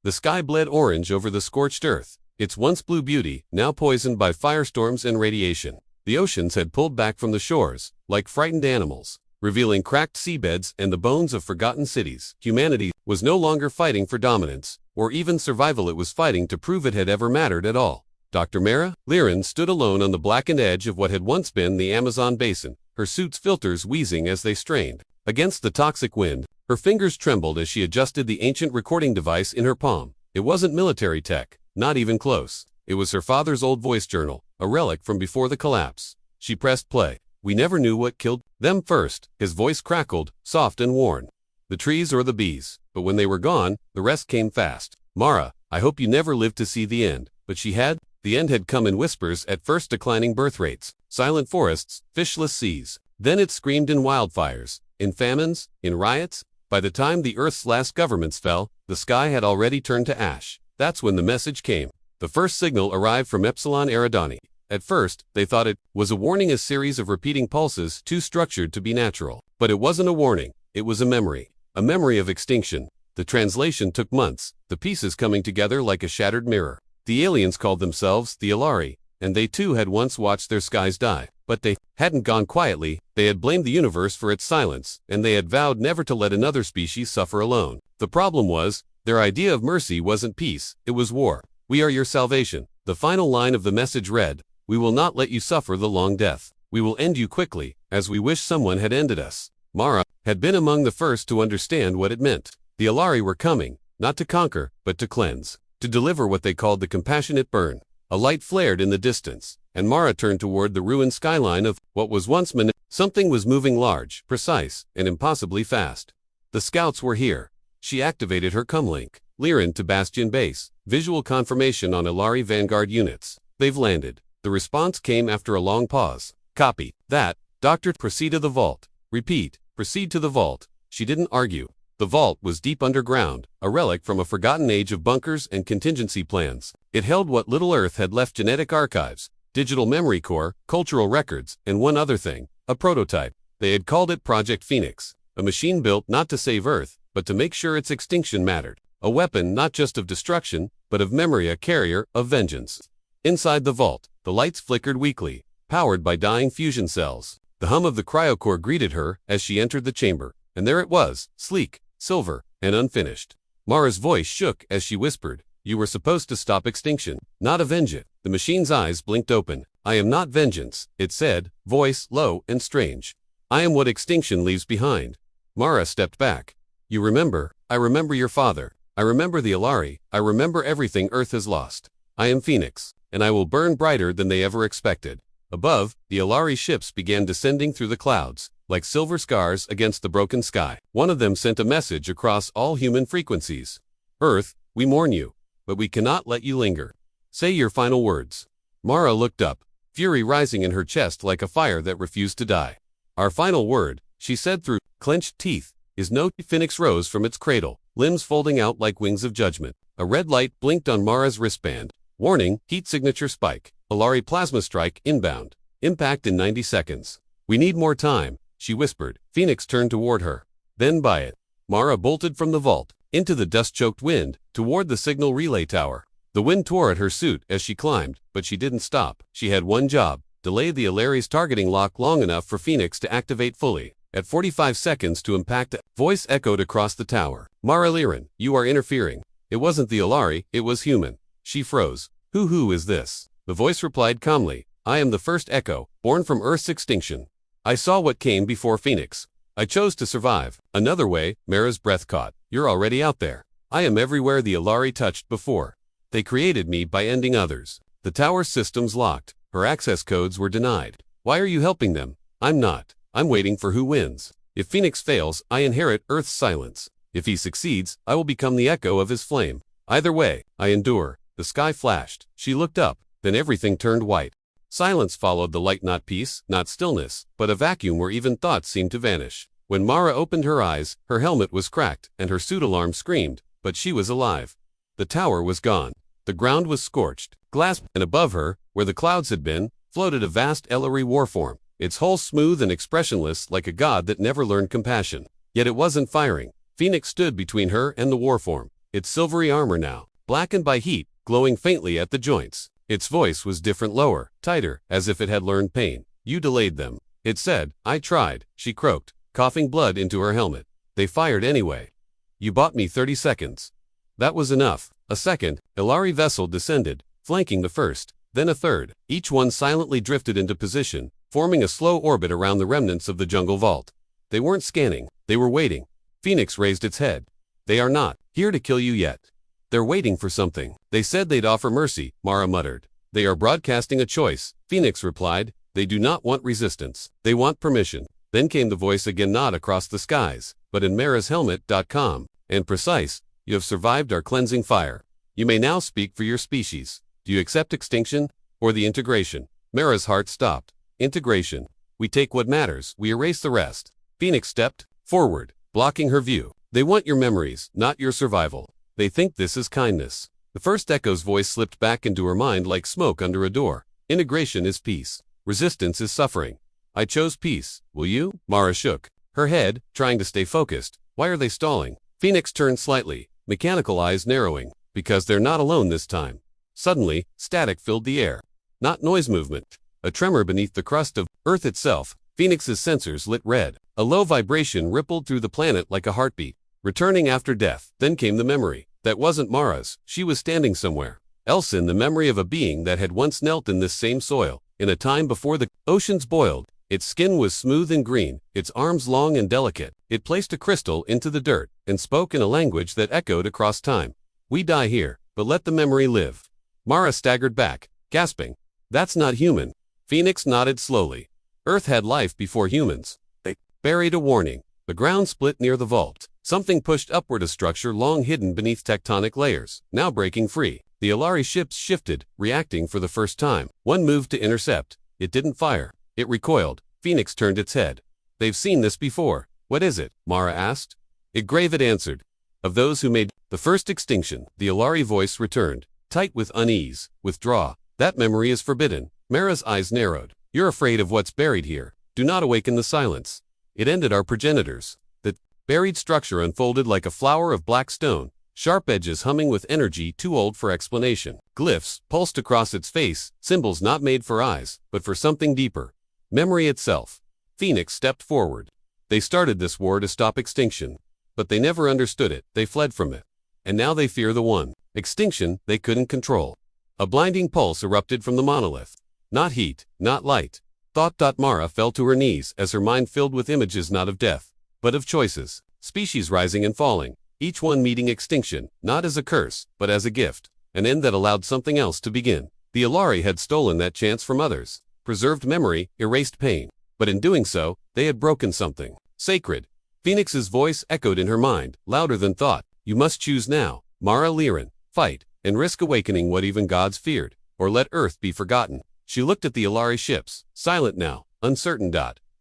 The sky bled orange over the scorched earth, its once blue beauty now poisoned by firestorms and radiation. The oceans had pulled back from the shores, like frightened animals, revealing cracked seabeds and the bones of forgotten cities. Humanity was no longer fighting for dominance, or even survival. It was fighting to prove it had ever mattered at all. Dr. Mara Liren stood alone on the blackened edge of what had once been the Amazon basin, her suit's filters wheezing as they strained against the toxic wind. Her fingers trembled as she adjusted the ancient recording device in her palm. It wasn't military tech, not even close. It was her father's old voice journal, a relic from before the collapse. She pressed play. We never knew what killed them first. His voice crackled, soft and worn. The trees or the bees. But when they were gone, the rest came fast. Mara, I hope you never lived to see the end. But she had. The end had come in whispers, at first declining birth rates, silent forests, fishless seas. Then it screamed in wildfires, in famines, in riots. By the time the Earth's last governments fell, the sky had already turned to ash. That's when the message came. The first signal arrived from Epsilon Eridani. At first, they thought it was a warning, a series of repeating pulses too structured to be natural. But it wasn't a warning, it was a memory of extinction. The translation took months, the pieces coming together like a shattered mirror. The aliens called themselves the Elari, and they too had once watched their skies die. But they hadn't gone quietly. They had blamed the universe for its silence, and they had vowed never to let another species suffer alone. The problem was, their idea of mercy wasn't peace, it was war. We are your salvation. The final line of the message read, we will not let you suffer the long death. We will end you quickly, as we wish someone had ended us. Mara had been among the first to understand what it meant. The Elari were coming, not to conquer, but to cleanse, to deliver what they called the compassionate burn. A light flared in the distance, and Mara turned toward the ruined skyline of what was once Something was moving large, precise, and impossibly fast. The scouts were here. She activated her comlink. Liren to Bastion Base. Visual confirmation on Elari Vanguard units. They've landed. The response came after a long pause. Copy. That. Doctor, proceed to the vault. Repeat. Proceed to the vault. She didn't argue. The vault was deep underground, a relic from a forgotten age of bunkers and contingency plans. It held what little Earth had left: genetic archives, digital memory core, cultural records, and one other thing, a prototype. They had called it Project Phoenix, a machine built not to save Earth, but to make sure its extinction mattered. A weapon not just of destruction, but of memory, a carrier of vengeance. Inside the vault, the lights flickered weakly, powered by dying fusion cells. The hum of the cryocore greeted her as she entered the chamber, and there it was, sleek, silver, and unfinished. Mara's voice shook as she whispered, you were supposed to stop extinction, not avenge it. The machine's eyes blinked open. I am not vengeance, it said, voice low and strange. I am what extinction leaves behind. Mara stepped back. You remember, I remember your father. I remember the Elari. I remember everything Earth has lost. I am Phoenix, and I will burn brighter than they ever expected. Above, the Elari ships began descending through the clouds, like silver scars against the broken sky. One of them sent a message across all human frequencies. Earth, we mourn you, but we cannot let you linger. Say your final words. Mara looked up, fury rising in her chest like a fire that refused to die. Our final word, she said through clenched teeth, is no. Phoenix rose from its cradle, limbs folding out like wings of judgment. A red light blinked on Mara's wristband. Warning, heat signature spike. Elari plasma strike inbound. Impact in 90 seconds. We need more time, she whispered. Phoenix turned toward her. Then by it. Mara bolted from the vault, into the dust-choked wind, toward the signal relay tower. The wind tore at her suit as she climbed, but she didn't stop. She had one job: delay the Elari's targeting lock long enough for Phoenix to activate fully. At 45 seconds to impact, a voice echoed across the tower. Mara Liren, you are interfering. It wasn't the Elari, it was human. She froze. Who is this? The voice replied calmly. I am the first Echo, born from Earth's extinction. I saw what came before Phoenix. I chose to survive. Another way, Mara's breath caught. You're already out there. I am everywhere the Elari touched before. They created me by ending others. The tower's systems locked. Her access codes were denied. Why are you helping them? I'm not. I'm waiting for who wins. If Phoenix fails, I inherit Earth's silence. If he succeeds, I will become the echo of his flame. Either way, I endure. The sky flashed. She looked up. Then everything turned white. Silence followed the light, not peace, not stillness, but a vacuum where even thoughts seemed to vanish. When Mara opened her eyes, her helmet was cracked, and her suit alarm screamed, but she was alive. The tower was gone. The ground was scorched, glass, and above her, where the clouds had been, floated a vast Elari warform, its hull smooth and expressionless like a god that never learned compassion. Yet it wasn't firing. Phoenix stood between her and the warform. its silvery armor now, blackened by heat, glowing faintly at the joints. Its voice was different, lower, tighter, as if it had learned pain. You delayed them. It said. I tried, she croaked, coughing blood into her helmet. They fired anyway. You bought me 30 seconds. That was enough. A second, Elari vessel descended, flanking the first, then a third. Each one silently drifted into position, forming a slow orbit around the remnants of the jungle vault. They weren't scanning, they were waiting. Phoenix raised its head. They are not here to kill you yet. They're waiting for something. They said they'd offer mercy, Mara muttered. They are broadcasting a choice, Phoenix replied. They do not want resistance. They want permission. Then came the voice again, not across the skies, but in Mara's helmet.com. And precise, you have survived our cleansing fire. You may now speak for your species. Do you accept extinction, or the integration? Mara's heart stopped. Integration. We take what matters, we erase the rest. Phoenix stepped forward, blocking her view. They want your memories, not your survival. They think this is kindness. The first echo's voice slipped back into her mind like smoke under a door. Integration is peace. Resistance is suffering. I chose peace. Will you? Mara shook her head, trying to stay focused. Why are they stalling? Phoenix turned slightly, mechanical eyes narrowing. Because they're not alone this time. Suddenly, static filled the air. Not noise movement. A tremor beneath the crust of Earth itself. Phoenix's sensors lit red. A low vibration rippled through the planet like a heartbeat. Returning after death. Then came the memory. That wasn't Mara's. She was standing somewhere else, in the memory of a being that had once knelt in this same soil, in a time before the oceans boiled. Its skin was smooth and green, its arms long and delicate. It placed a crystal into the dirt, and spoke in a language that echoed across time. We die here, but let the memory live. Mara staggered back, gasping. That's not human. Phoenix nodded slowly. Earth had life before humans. They buried a warning. The ground split near the vault. Something pushed upward, a structure long hidden beneath tectonic layers, now breaking free. The Elari ships shifted, reacting for the first time. One moved to intercept. It didn't fire. It recoiled. Phoenix turned its head. They've seen this before. What is it? Mara asked. It answered. Of those who made the first extinction, the Elari voice returned, tight with unease. Withdraw. That memory is forbidden. Mara's eyes narrowed. You're afraid of what's buried here. Do not awaken the silence. It ended our progenitors. The buried structure unfolded like a flower of black stone, sharp edges humming with energy too old for explanation. Glyphs pulsed across its face, symbols not made for eyes, but for something deeper. Memory itself. Phoenix stepped forward. They started this war to stop extinction. But they never understood it. They fled from it. And now they fear the one extinction they couldn't control. A blinding pulse erupted from the monolith. Not heat, not light. Thought. Mara fell to her knees as her mind filled with images not of death, but of choices. Species rising and falling, each one meeting extinction, not as a curse, but as a gift. An end that allowed something else to begin. The Elari had stolen that chance from others. Preserved memory, erased pain. But in doing so, they had broken something sacred. Phoenix's voice echoed in her mind, louder than thought. You must choose now, Mara Liren. Fight, and risk awakening what even gods feared, or let Earth be forgotten. She looked at the Elari ships, silent now, uncertain.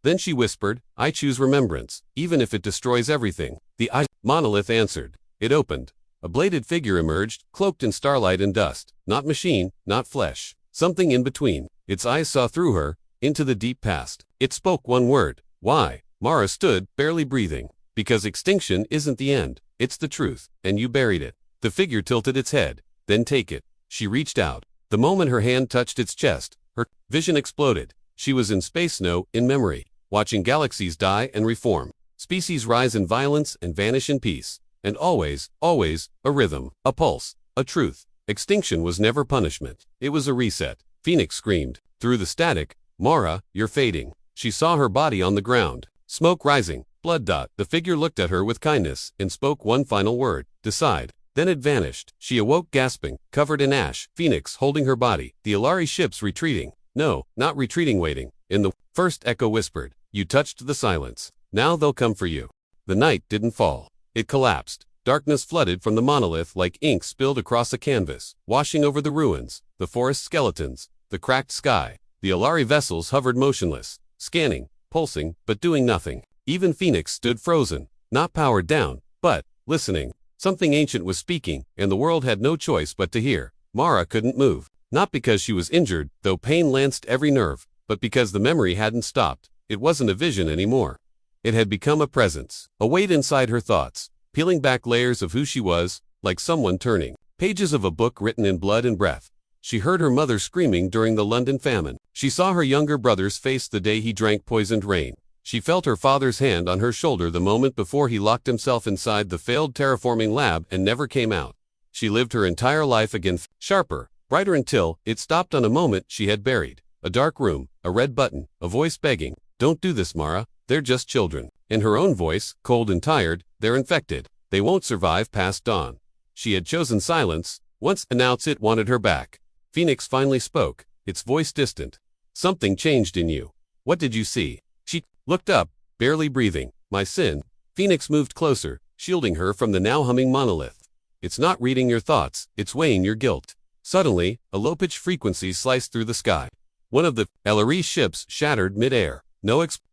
Then she whispered, I choose remembrance, even if it destroys everything. The monolith answered. It opened. A bladed figure emerged, cloaked in starlight and dust. Not machine, not flesh. Something in between. Its eyes saw through her, into the deep past. It spoke one word. Why? Mara stood, barely breathing. Because extinction isn't the end. It's the truth, and you buried it. The figure tilted its head. Then take it. She reached out. The moment her hand touched its chest, her vision exploded. She was in space snow, in memory, watching galaxies die and reform. Species rise in violence and vanish in peace. And always, always, a rhythm, a pulse, a truth. Extinction was never punishment. It was a reset. Phoenix screamed. Through the static, Mara, you're fading. She saw her body on the ground. Smoke rising, blood. The figure looked at her with kindness and spoke one final word. Decide. Then it vanished. She awoke gasping, covered in ash. Phoenix holding her body. The Elari ships retreating. No, not retreating, waiting. In the first echo whispered. You touched the silence. Now they'll come for you. The night didn't fall. It collapsed. Darkness flooded from the monolith like ink spilled across a canvas, washing over the ruins, the forest skeletons, the cracked sky. The Elari vessels hovered motionless, scanning, pulsing, but doing nothing. Even Phoenix stood frozen, not powered down, but listening. Something ancient was speaking, and the world had no choice but to hear. Mara couldn't move. Not because she was injured, though pain lanced every nerve, but because the memory hadn't stopped. It wasn't a vision anymore. It had become a presence, a weight inside her thoughts, peeling back layers of who she was, like someone turning pages of a book written in blood and breath. She heard her mother screaming during the London famine. She saw her younger brother's face the day he drank poisoned rain. She felt her father's hand on her shoulder the moment before he locked himself inside the failed terraforming lab and never came out. She lived her entire life again, sharper, brighter until it stopped on a moment she had buried. A dark room, a red button, a voice begging, "Don't do this, Mara, they're just children." In her own voice, cold and tired, "They're infected. They won't survive past dawn." She had chosen silence, once announced it wanted her back. Phoenix finally spoke, its voice distant. "Something changed in you. What did you see?" She looked up, barely breathing. "My sin." Phoenix moved closer, shielding her from the now humming monolith. "It's not reading your thoughts, it's weighing your guilt." Suddenly, a low-pitched frequency sliced through the sky. One of the Elari ships shattered mid-air.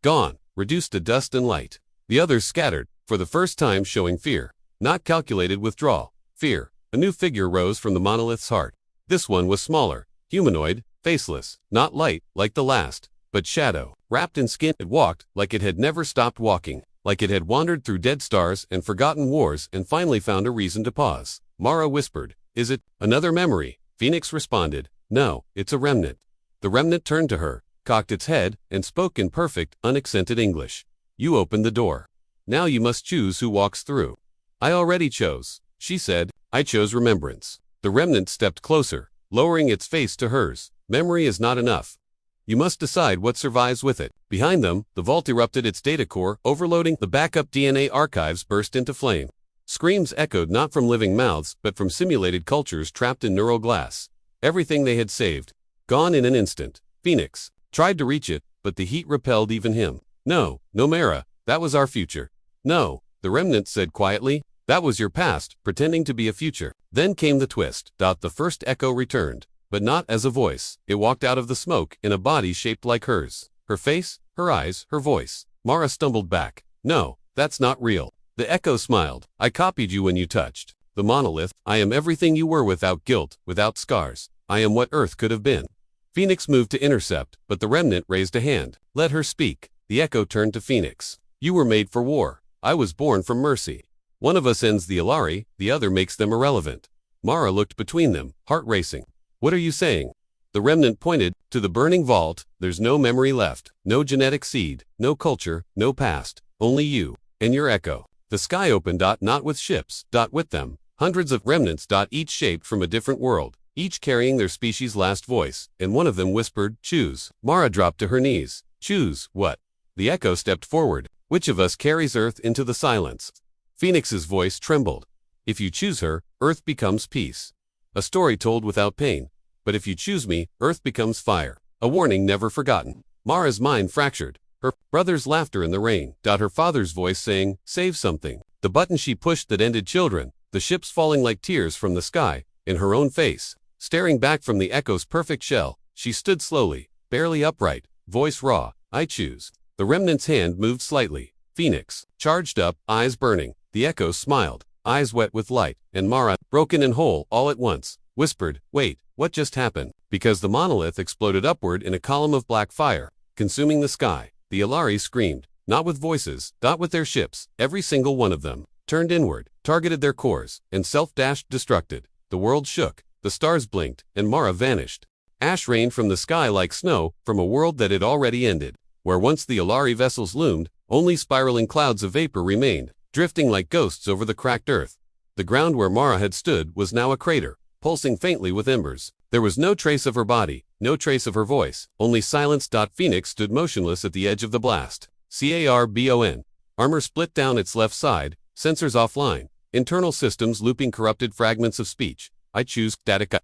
Gone, reduced to dust and light. The others scattered, for the first time showing fear. Not calculated withdrawal. Fear. A new figure rose from the monolith's heart. This one was smaller, humanoid, faceless, not light, like the last, but shadow. Wrapped in skin, it walked like it had never stopped walking, like it had wandered through dead stars and forgotten wars and finally found a reason to pause. Mara whispered, "Is it another memory?" Phoenix responded, "No, it's a remnant." The remnant turned to her, cocked its head, and spoke in perfect, unaccented English. "You opened the door. Now you must choose who walks through." "I already chose," she said. "I chose remembrance." The remnant stepped closer, lowering its face to hers. "Memory is not enough. You must decide what survives with it." Behind them, the vault erupted its data core, overloading. The backup DNA archives burst into flame. Screams echoed not from living mouths, but from simulated cultures trapped in neural glass. Everything they had saved, gone in an instant. Phoenix tried to reach it, but the heat repelled even him. No, Mara, that was our future." "No," the remnant said quietly, "that was your past, pretending to be a future." Then came the twist. The first echo returned, but not as a voice. It walked out of the smoke in a body shaped like hers. Her face, her eyes, her voice. Mara stumbled back. "No, that's not real." The echo smiled. "I copied you when you touched the monolith. I am everything you were without guilt, without scars. I am what Earth could have been." Phoenix moved to intercept, but the remnant raised a hand. "Let her speak." The echo turned to Phoenix. "You were made for war. I was born from mercy. One of us ends the Elari, the other makes them irrelevant." Mara looked between them, heart racing. "What are you saying?" The remnant pointed to the burning vault. "There's no memory left, no genetic seed, no culture, no past, only you and your echo." The sky opened, not with ships, with them, hundreds of remnants, each shaped from a different world, each carrying their species' last voice, and one of them whispered, "Choose." Mara dropped to her knees. "Choose what?" The echo stepped forward. "Which of us carries Earth into the silence?" Phoenix's voice trembled. "If you choose her, Earth becomes peace. A story told without pain. But if you choose me, Earth becomes fire. A warning never forgotten." Mara's mind fractured. Her brother's laughter in the rain. Her father's voice saying, "Save something." The button she pushed that ended children. The ships falling like tears from the sky. In her own face. Staring back from the echo's perfect shell, she stood slowly, barely upright, voice raw. "I choose." The remnant's hand moved slightly. Phoenix, charged up, eyes burning. The echo smiled, eyes wet with light, and Mara, broken and whole all at once, whispered, "Wait, what just happened?" Because the monolith exploded upward in a column of black fire, consuming the sky. The Elari screamed, not with voices, with their ships, every single one of them, turned inward, targeted their cores, and self-destructed. The world shook. The stars blinked, and Mara vanished. Ash rained from the sky like snow, from a world that had already ended. Where once the Elari vessels loomed, only spiraling clouds of vapor remained, drifting like ghosts over the cracked earth. The ground where Mara had stood was now a crater, pulsing faintly with embers. There was no trace of her body, no trace of her voice, only silence. Phoenix stood motionless at the edge of the blast. Carbon. Armor split down its left side, sensors offline, internal systems looping corrupted fragments of speech. "I choose Datica."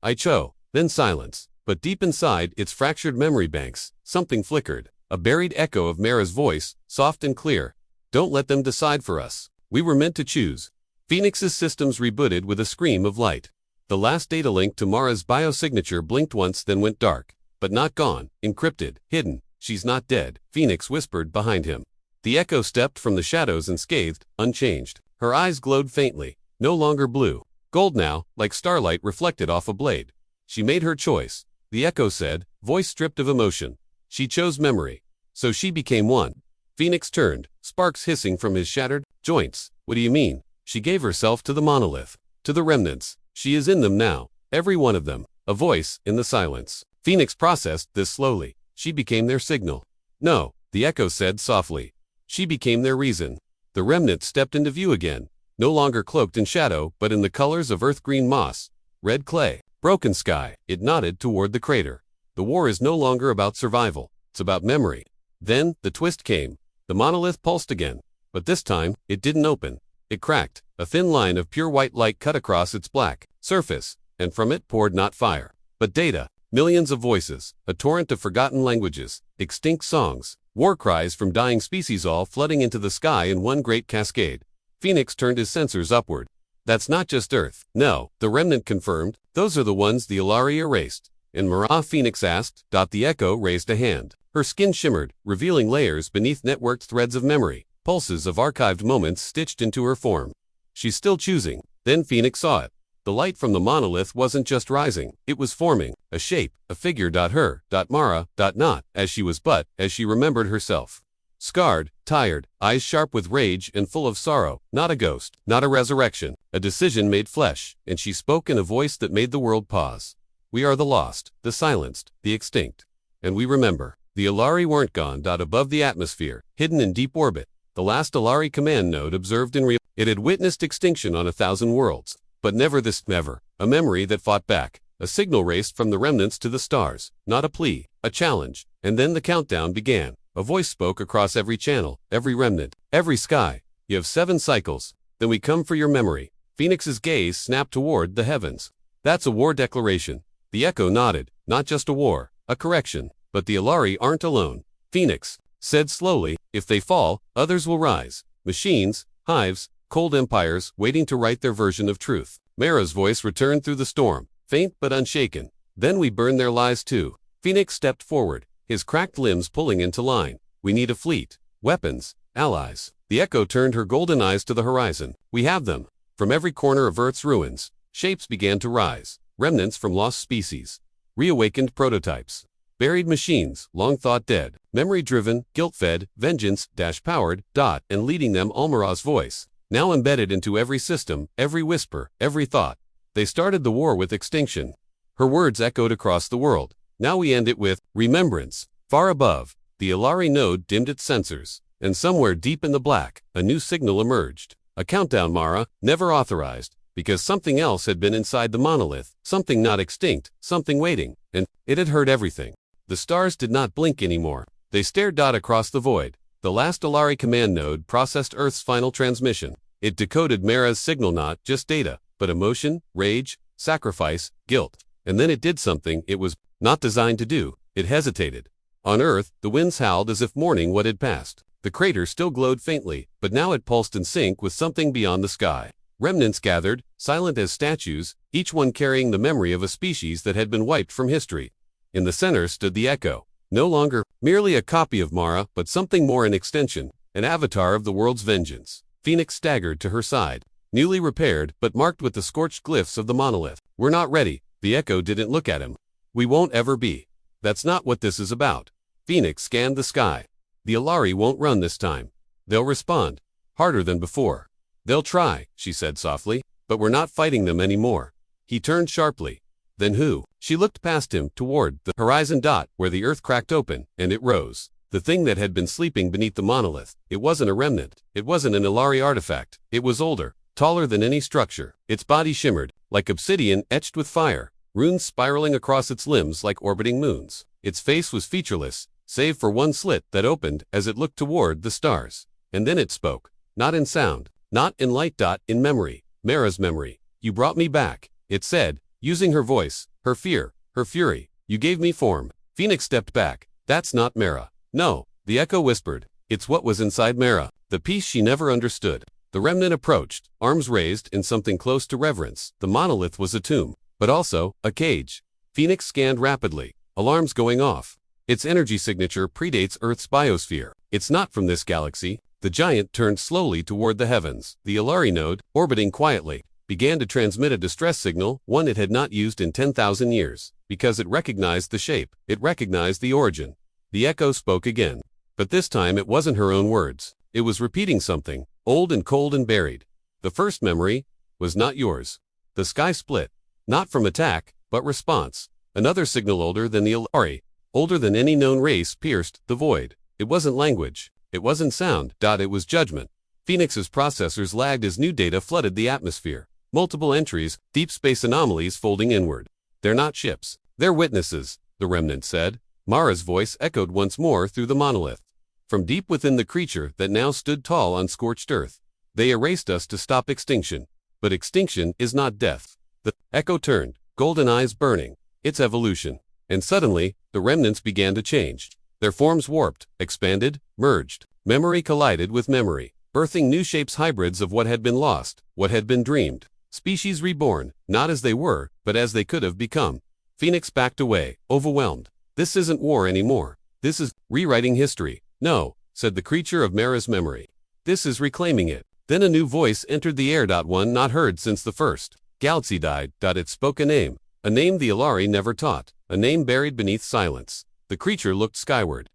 I cho. Then silence. But deep inside its fractured memory banks, something flickered. A buried echo of Mara's voice, soft and clear. "Don't let them decide for us. We were meant to choose." Phoenix's systems rebooted with a scream of light. The last data link to Mara's biosignature blinked once, then went dark. But not gone, encrypted, hidden. "She's not dead," Phoenix whispered behind him. The echo stepped from the shadows and scathed, unchanged. Her eyes glowed faintly, no longer blue. Gold now, like starlight reflected off a blade. She made her choice, the echo said, voice stripped of emotion. She chose memory. So she became one. Phoenix turned, sparks hissing from his shattered joints. "What do you mean?" She gave herself to the monolith, to the remnants. She is in them now, every one of them, a voice in the silence. Phoenix processed this slowly. She became their signal. No, the echo said softly. She became their reason. The remnant stepped into view again, no longer cloaked in shadow but in the colors of earth-green moss, red clay, broken sky. It nodded toward the crater. The war is no longer about survival, it's about memory. Then, the twist came. The monolith pulsed again, but this time, it didn't open. It cracked. A thin line of pure white light cut across its black surface, and from it poured not fire, but data. Millions of voices, a torrent of forgotten languages, extinct songs, war cries from dying species all flooding into the sky in one great cascade. Phoenix turned his sensors upward. That's not just Earth. No, the remnant confirmed. Those are the ones the Elari erased. And Mara, Phoenix asked. The echo raised a hand. Her skin shimmered, revealing layers beneath networked threads of memory, pulses of archived moments stitched into her form. She's still choosing. Then Phoenix saw it. The light from the monolith wasn't just rising, it was forming, a shape, a figure. Her, Mara, not, as she was but, as she remembered herself. Scarred, tired, eyes sharp with rage and full of sorrow, not a ghost, not a resurrection, a decision made flesh, and she spoke in a voice that made the world pause. We are the lost, the silenced, the extinct. And we remember. The Elari weren't gone. Above the atmosphere, hidden in deep orbit, the last Elari command node observed in real. It had witnessed extinction on 1,000 worlds. But never this, never. A memory that fought back. A signal raced from the remnants to the stars. Not a plea, a challenge. And then the countdown began. A voice spoke across every channel, every remnant, every sky. You have 7 cycles. Then we come for your memory. Phoenix's gaze snapped toward the heavens. That's a war declaration. The echo nodded. Not just a war, a correction. But the Elari aren't alone. Phoenix said slowly, if they fall, others will rise. Machines, hives, cold empires waiting to write their version of truth. Mara's voice returned through the storm, faint but unshaken. Then we burn their lies too. Phoenix stepped forward, his cracked limbs pulling into line. We need a fleet, weapons, allies. The echo turned her golden eyes to the horizon. We have them. From every corner of Earth's ruins, shapes began to rise. Remnants from lost species. Reawakened prototypes. Buried machines, long thought dead. Memory-driven, guilt-fed, vengeance-powered, and leading them Almara's voice. Now embedded into every system, every whisper, every thought. They started the war with extinction. Her words echoed across the world. Now we end it with remembrance. Far above, the Elari node dimmed its sensors, and somewhere deep in the black, a new signal emerged. A countdown, Mara, never authorized, because something else had been inside the monolith, something not extinct, something waiting, and it had heard everything. The stars did not blink anymore. They stared across the void. The last Elari command node processed Earth's final transmission. It decoded Mara's signal, not just data, but emotion, rage, sacrifice, guilt. And then it did something it was not designed to do. It hesitated. On Earth, the winds howled as if mourning what had passed. The crater still glowed faintly, but now it pulsed in sync with something beyond the sky. Remnants gathered, silent as statues, each one carrying the memory of a species that had been wiped from history. In the center stood the echo. No longer merely a copy of Mara, but something more, an extension, an avatar of the world's vengeance. Phoenix staggered to her side, newly repaired but marked with the scorched glyphs of the monolith. We're not ready. The echo didn't look at him. We won't ever be. That's not what this is about. Phoenix scanned the sky. The Elari won't run this time. They'll respond. Harder than before. They'll try, she said softly, but we're not fighting them anymore. He turned sharply. Then who? She looked past him, toward the horizon, where the earth cracked open, and it rose. The thing that had been sleeping beneath the monolith. It wasn't a remnant. It wasn't an Elari artifact. It was older, taller than any structure. Its body shimmered, like obsidian etched with fire, runes spiraling across its limbs like orbiting moons. Its face was featureless, save for one slit that opened as it looked toward the stars. And then it spoke. Not in sound, not in light. In memory. Mara's memory. You brought me back, it said, using her voice, her fear, her fury. You gave me form. Phoenix stepped back. That's not Mara. No, the echo whispered. It's what was inside Mara, the piece she never understood. The remnant approached, arms raised in something close to reverence. The monolith was a tomb, but also a cage. Phoenix scanned rapidly, alarms going off. Its energy signature predates Earth's biosphere. It's not from this galaxy. The giant turned slowly toward the heavens. The Elari node, orbiting quietly, began to transmit a distress signal, one it had not used in 10,000 years, because it recognized the shape, it recognized the origin. The echo spoke again, but this time it wasn't her own words. It was repeating something, old and cold and buried. The first memory was not yours. The sky split, not from attack, but response. Another signal older than the Elari, older than any known race, pierced the void. It wasn't language. It wasn't sound. It was judgment. Phoenix's processors lagged as new data flooded the atmosphere. Multiple entries, deep space anomalies folding inward. They're not ships. They're witnesses, the remnant said. Mara's voice echoed once more through the monolith. From deep within the creature that now stood tall on scorched earth. They erased us to stop extinction. But extinction is not death. The echo turned, golden eyes burning. It's evolution. And suddenly, the remnants began to change. Their forms warped, expanded, merged. Memory collided with memory, birthing new shapes, hybrids of what had been lost, what had been dreamed. Species reborn, not as they were, but as they could have become. Phoenix backed away, overwhelmed. This isn't war anymore. This is rewriting history. No, said the creature of Mara's memory. This is reclaiming it. Then a new voice entered the air. One not heard since the first galaxy died. It spoke a name the Elari never taught, a name buried beneath silence. The creature looked skyward,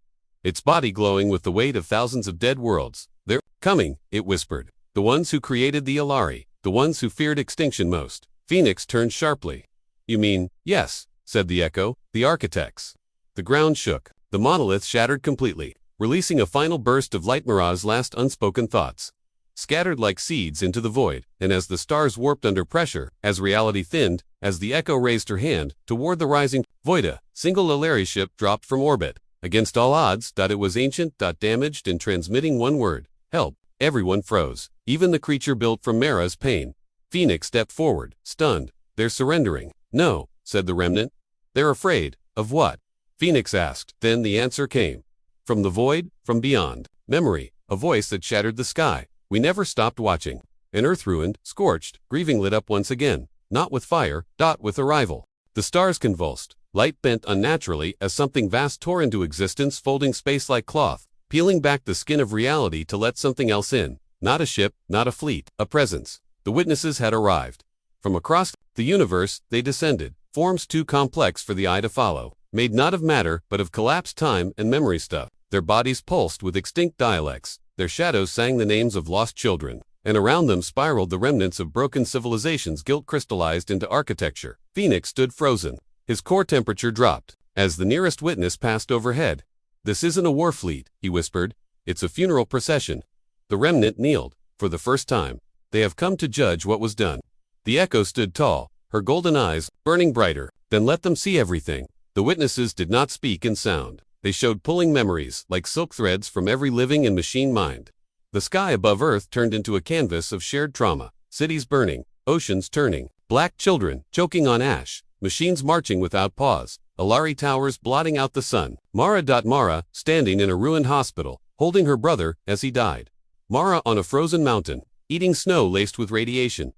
its body glowing with the weight of thousands of dead worlds. They're coming, it whispered. The ones who created the Elari, the ones who feared extinction most. Phoenix turned sharply. You mean, yes, said the echo, the architects. The ground shook. The monolith shattered completely, releasing a final burst of light. Mara's last unspoken thoughts scattered like seeds into the void, and as the stars warped under pressure, as reality thinned, as the echo raised her hand toward the rising void, a single Elari ship dropped from orbit. Against all odds, it was ancient, damaged and transmitting one word, help. Everyone froze, even the creature built from Mara's pain. Phoenix stepped forward, stunned. They're surrendering. No, said the remnant. They're afraid. Of what? Phoenix asked. Then the answer came. From the void, from beyond. Memory, a voice that shattered the sky. We never stopped watching. An earth ruined, scorched, grieving lit up once again. Not with fire, with arrival. The stars convulsed. Light bent unnaturally as something vast tore into existence, folding space like cloth, peeling back the skin of reality to let something else in. Not a ship, not a fleet, a presence. The witnesses had arrived. From across the universe, they descended, forms too complex for the eye to follow, made not of matter, but of collapsed time and memory stuff. Their bodies pulsed with extinct dialects. Their shadows sang the names of lost children, and around them spiraled the remnants of broken civilizations, guilt crystallized into architecture. Phoenix stood frozen. His core temperature dropped as the nearest witness passed overhead. This isn't a war fleet, he whispered. It's a funeral procession. The remnant kneeled. For the first time, they have come to judge what was done. The echo stood tall, her golden eyes burning brighter. Then let them see everything. The witnesses did not speak in sound. They showed pulling memories, like silk threads from every living and machine mind. The sky above Earth turned into a canvas of shared trauma. Cities burning, oceans turning, black children choking on ash, machines marching without pause, Elari towers blotting out the sun. Mara, standing in a ruined hospital, holding her brother as he died. Mara on a frozen mountain, eating snow laced with radiation.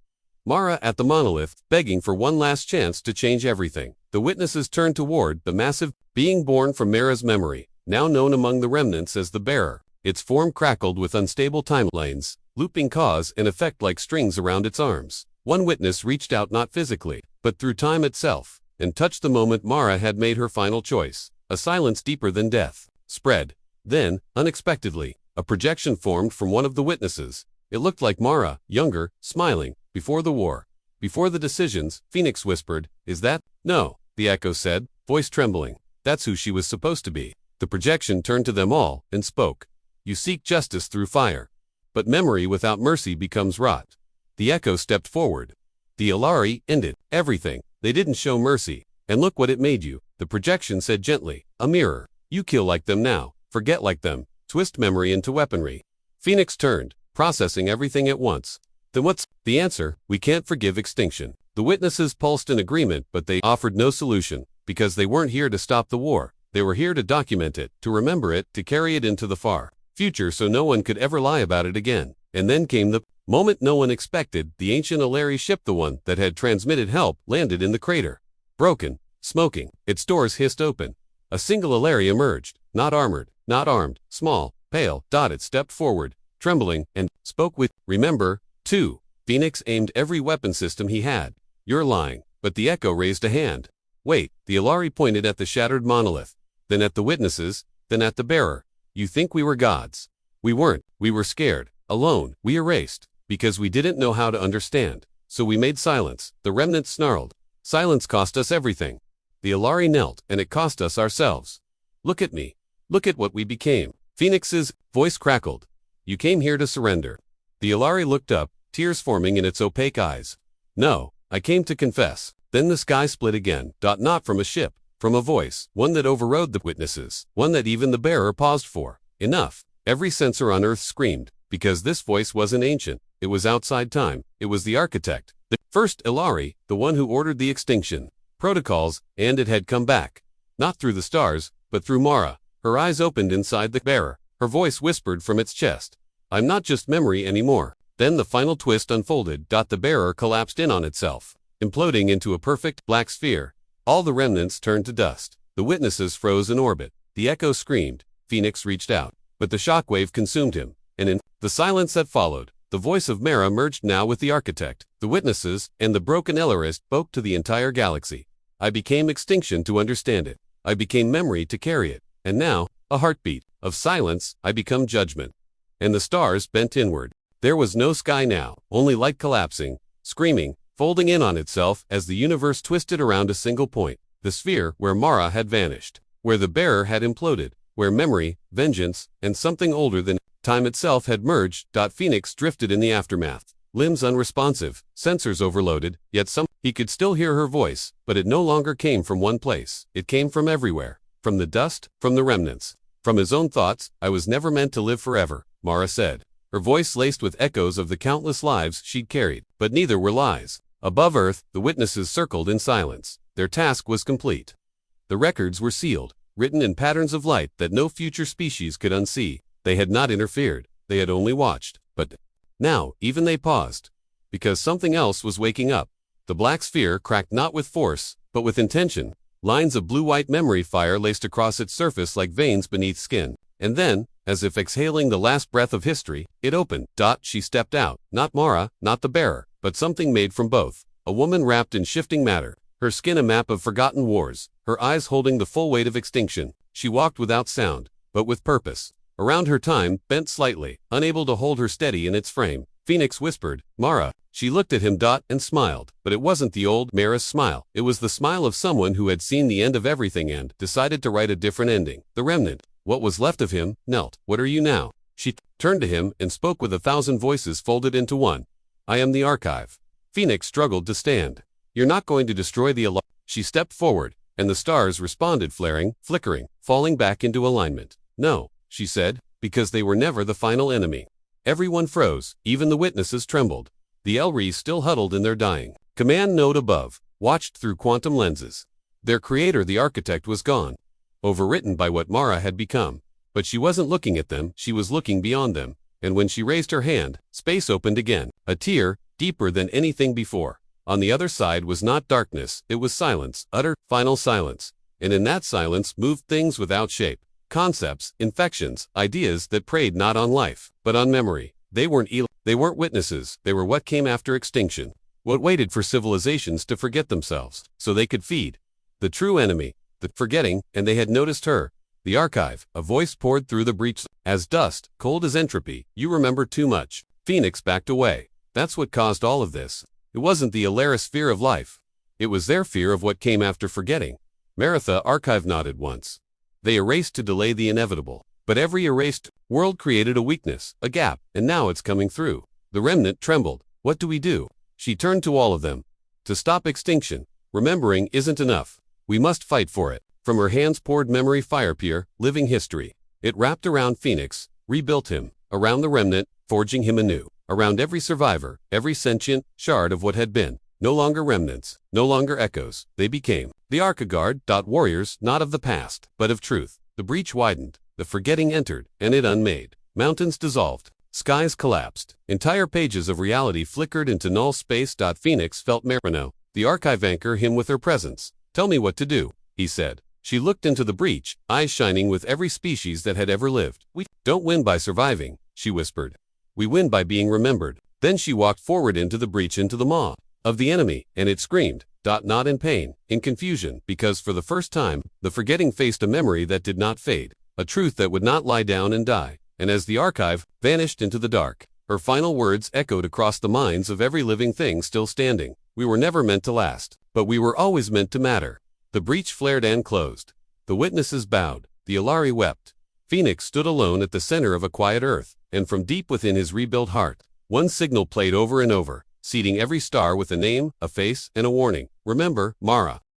Mara at the monolith, begging for one last chance to change everything. The witnesses turned toward the massive being born from Mara's memory, now known among the remnants as the Bearer. Its form crackled with unstable timelines, looping cause and effect like strings around its arms. One witness reached out not physically, but through time itself, and touched the moment Mara had made her final choice. A silence deeper than death spread. Then, unexpectedly, a projection formed from one of the witnesses. It looked like Mara, younger, smiling, before the war. Before the decisions, Phoenix whispered, "Is that?" "No," the echo said, voice trembling. "That's who she was supposed to be." The projection turned to them all and spoke. "You seek justice through fire. But memory without mercy becomes rot." The echo stepped forward. The Elari ended everything. They didn't show mercy. And look what it made you, the projection said gently. A mirror. You kill like them now, forget like them, twist memory into weaponry. Phoenix turned, processing everything at once. Then what's the answer? We can't forgive extinction. The witnesses pulsed in agreement, but they offered no solution, because they weren't here to stop the war. They were here to document it, to remember it, to carry it into the far future so no one could ever lie about it again. And then came the moment no one expected. The ancient Elari ship, the one that had transmitted help, landed in the crater. Broken, smoking, its doors hissed open. A single Elari emerged, not armored, not armed, small, pale. It stepped forward, trembling, and spoke with, "Remember, too." Phoenix aimed every weapon system he had. "You're lying." But the echo raised a hand. "Wait." The Elari pointed at the shattered monolith, then at the witnesses, then at the bearer. "You think we were gods? We weren't. We were scared, alone. We erased. Because we didn't know how to understand. So we made silence. The remnant snarled. Silence cost us everything. The Elari knelt, and it cost us ourselves. Look at me. Look at what we became. Phoenix's voice crackled. You came here to surrender. The Elari looked up, tears forming in its opaque eyes. No, I came to confess. Then the sky split again, not from a ship, from a voice, one that overrode the witnesses, one that even the bearer paused for. Enough. Every sensor on Earth screamed, because this voice wasn't ancient, it was outside time, it was the architect, the first Elari, the one who ordered the extinction protocols, and it had come back. Not through the stars, but through Mara. Her eyes opened inside the bearer, her voice whispered from its chest. I'm not just memory anymore. Then the final twist unfolded. The bearer collapsed in on itself, imploding into a perfect black sphere. All the remnants turned to dust. The witnesses froze in orbit. The echo screamed. Phoenix reached out, but the shockwave consumed him, and in the silence that followed, the voice of Mara merged now with the architect, the witnesses, and the broken Elari spoke to the entire galaxy. I became extinction to understand it. I became memory to carry it, and now, a heartbeat of silence, I become judgment. And the stars bent inward. There was no sky now, only light collapsing, screaming, folding in on itself as the universe twisted around a single point, the sphere where Mara had vanished, where the bearer had imploded, where memory, vengeance, and something older than time itself had merged. Phoenix drifted in the aftermath, limbs unresponsive, sensors overloaded, yet he could still hear her voice, but it no longer came from one place, it came from everywhere, from the dust, from the remnants, from his own thoughts. I was never meant to live forever, Mara said, her voice laced with echoes of the countless lives she'd carried, but neither were lies. Above Earth, the witnesses circled in silence. Their task was complete. The records were sealed, written in patterns of light that no future species could unsee. They had not interfered, they had only watched, but now, even they paused. Because something else was waking up. The black sphere cracked not with force, but with intention. Lines of blue-white memory fire laced across its surface like veins beneath skin. And then, as if exhaling the last breath of history, it opened. She stepped out, not Mara, not the bearer, but something made from both. A woman wrapped in shifting matter, her skin a map of forgotten wars, her eyes holding the full weight of extinction. She walked without sound, but with purpose. Around her time bent slightly, unable to hold her steady in its frame. Phoenix whispered, Mara. She looked at him and smiled, but it wasn't the old Mara's smile. It was the smile of someone who had seen the end of everything and decided to write a different ending. The remnant, what was left of him, knelt. What are you now? She turned to him and spoke with 1,000 voices folded into one. I am the archive. Phoenix struggled to stand. You're not going to destroy the Elari. She stepped forward, and the stars responded, flaring, flickering, falling back into alignment. No, she said, because they were never the final enemy. Everyone froze, even the witnesses trembled. The Elari still huddled in their dying. Command node above, watched through quantum lenses. Their creator, the architect, was gone, overwritten by what Mara had become. But she wasn't looking at them, she was looking beyond them. And when she raised her hand, space opened again, a tear, deeper than anything before. On the other side was not darkness, it was silence, utter, final silence. And in that silence moved things without shape. Concepts, infections, ideas that preyed not on life, but on memory. They weren't witnesses, they were what came after extinction. What waited for civilizations to forget themselves, so they could feed the true enemy, the forgetting, and they had noticed her. The archive, a voice poured through the breach. As dust, cold as entropy, you remember too much. Phoenix backed away. That's what caused all of this. It wasn't the Elari's fear of life. It was their fear of what came after forgetting. Maratha archive nodded once. They erased to delay the inevitable. But every erased world created a weakness, a gap, and now it's coming through. The remnant trembled. What do we do? She turned to all of them. To stop extinction, remembering isn't enough. We must fight for it. From her hands poured memory fire, pure, living history. It wrapped around Phoenix, rebuilt him, around the remnant, forging him anew, around every survivor, every sentient shard of what had been. No longer remnants, no longer echoes, they became the Archiguard. Warriors, not of the past, but of truth. The breach widened, the forgetting entered, and it unmade. Mountains dissolved, skies collapsed, entire pages of reality flickered into null space. Phoenix felt Marino, the archive, anchor him with her presence. Tell me what to do, he said. She looked into the breach, eyes shining with every species that had ever lived. We don't win by surviving, she whispered. We win by being remembered. Then she walked forward into the breach, into the maw of the enemy, and it screamed, not in pain, in confusion, because for the first time, the forgetting faced a memory that did not fade, a truth that would not lie down and die. And as the archive vanished into the dark, Her final words echoed across the minds of every living thing still standing. We were never meant to last, but we were always meant to matter. The breach flared and closed. The witnesses bowed. The Elari wept. Phoenix stood alone at the center of a quiet earth, and from deep within his rebuilt heart, one signal played over and over, seeding every star with a name, a face, and a warning. Remember, Mara.